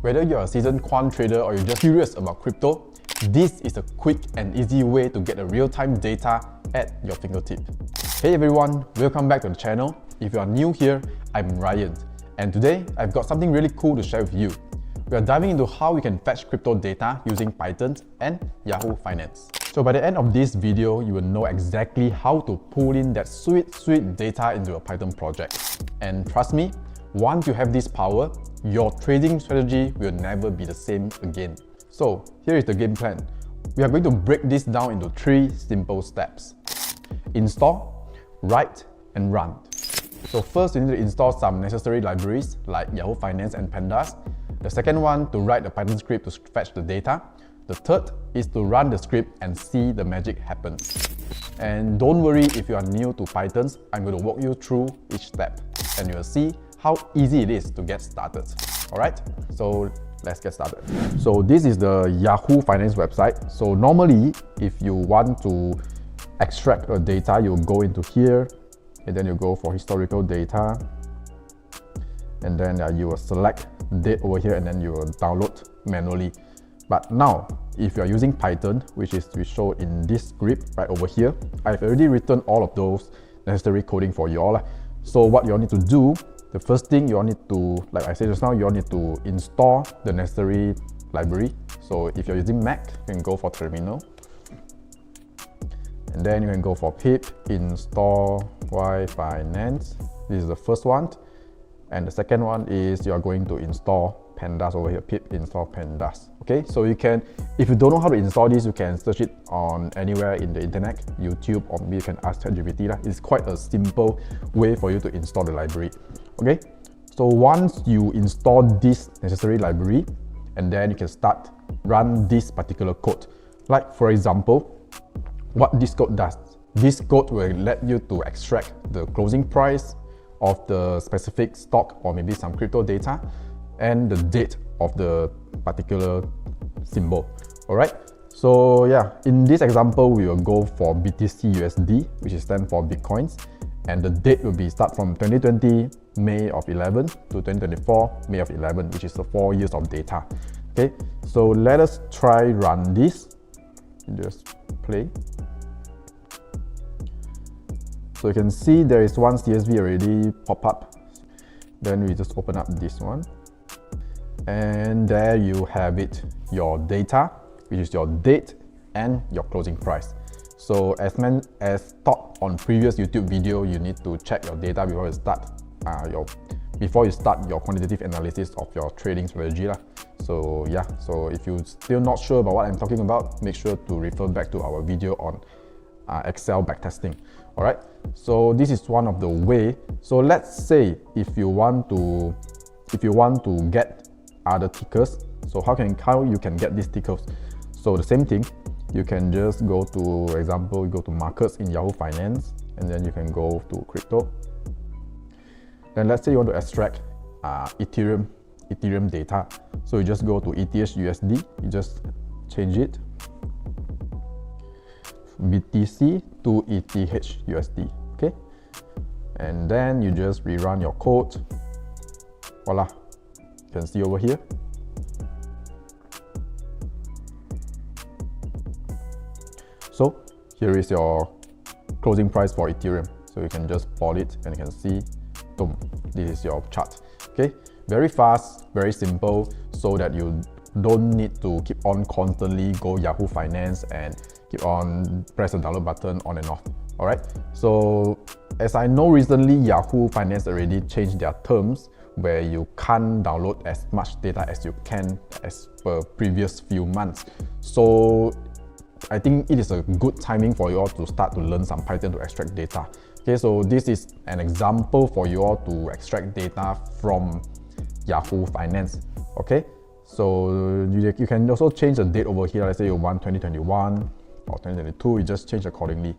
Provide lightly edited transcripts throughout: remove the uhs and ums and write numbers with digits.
Whether you're a seasoned quant trader or you're just curious about crypto, this is a quick and easy way to get the real-time data at your fingertip. Hey everyone, welcome back to the channel. If you are new here, I'm Ryan, and today I've got something really cool to share with you. We are diving into how we can fetch crypto data using Python and Yahoo Finance. So by the end of this video, you will know exactly how to pull in that sweet data into a Python project. And trust me, once you have this power, your trading strategy will never be the same again. So here is the game plan. We are going to break this down into 3 simple steps. Install, write, and run. So first, you need to install some necessary libraries like Yahoo Finance and Pandas. The second one, to write a Python script to fetch the data. The third is to run the script and see the magic happen. And don't worry if you are new to Python, I'm going to walk you through each step and you will see how easy it is to get started. Alright, so let's get started. So this is the Yahoo Finance website. So normally, if you want to extract a data, you go into here and then you go for historical data, and then you will select date over here and then you will download manually. But now, if you are using Python, which is we show in this script right over here, I've already written all of those necessary coding for you all. So what you all need to do, the first thing you all need to, like I said just now, you all need to install the necessary library. So if you're using Mac, you can go for terminal. And then you can go for pip install Y Finance. This is the first one. And the second one is you are going to install Pandas over here, pip install Pandas. Okay, so you can, if you don't know how to install this, you can search it on anywhere in the internet, YouTube, or maybe you can ask ChatGPT. It's quite a simple way for you to install the library. Okay, so once you install this necessary library, and then you can start run this particular code. Like for example, what this code does. This code will let you to extract the closing price of the specific stock or maybe some crypto data and the date of the particular symbol. Alright, so yeah, in this example we will go for BTC USD, which is stand for Bitcoins, and the date will be start from 2020 May of 11 to 2024 May of 11, which is the 4 years of data. Okay, so let us try run this. Just play. So you can see there is one CSV already pop up. Then we just open up this one. And there you have it, your data, which is your date and your closing price. So as taught on previous YouTube video, you need to check your data before you start your quantitative analysis of your trading strategy. So yeah, so if you're still not sure about what I'm talking about, make sure to refer back to our video on Excel backtesting. Alright, so this is one of the way. So let's say if you want to get other tickers, so how you can get these tickers? So the same thing, you can just go to example, you go to markets in Yahoo Finance, and then you can go to crypto. Then let's say you want to extract Ethereum data. So you just go to ETH USD, you just change it BTC to ETH USD. Okay, and then you just rerun your code. Voila, you can see over here. So here is your closing price for Ethereum. So you can just plot it and you can see, boom, this is your chart. Okay, very fast, very simple, so that you don't need to keep on constantly go Yahoo Finance and keep on press the download button on and off. Alright, so as I know, recently Yahoo Finance already changed their terms where you can't download as much data as you can as per previous few months. So I think it is a good timing for you all to start to learn some Python to extract data. Okay, so this is an example for you all to extract data from Yahoo Finance. Okay, so you can also change the date over here. Let's say you want 2021 or 2022, you just change accordingly.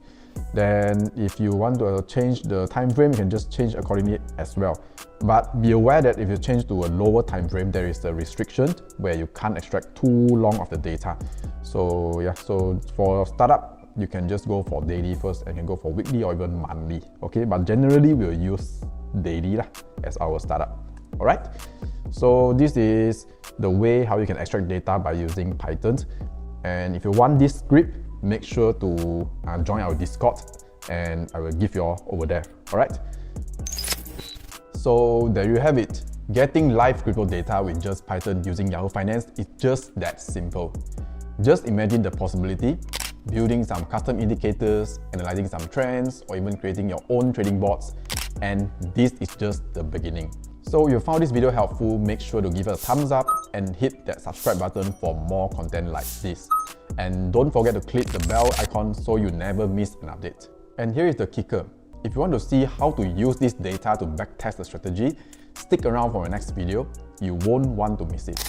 Then if you want to change the time frame, you can just change accordingly as well. But be aware that if you change to a lower time frame, there is a restriction where you can't extract too long of the data. So yeah, so for startup, you can just go for daily first and you can go for weekly or even monthly. Okay, but generally we'll use daily as our startup. Alright, So this is the way how you can extract data by using Python. And if you want this script, make sure to join our Discord and I will give you all over there. Alright? So there you have it. Getting live crypto data with just Python using Yahoo Finance is just that simple. Just imagine the possibility, building some custom indicators, analyzing some trends, or even creating your own trading bots. And this is just the beginning. So if you found this video helpful, make sure to give it a thumbs up and hit that subscribe button for more content like this. And don't forget to click the bell icon so you never miss an update. And here is the kicker. If you want to see how to use this data to backtest the strategy, stick around for my next video. You won't want to miss it.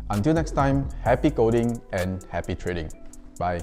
Until next time, happy coding and happy trading. Bye.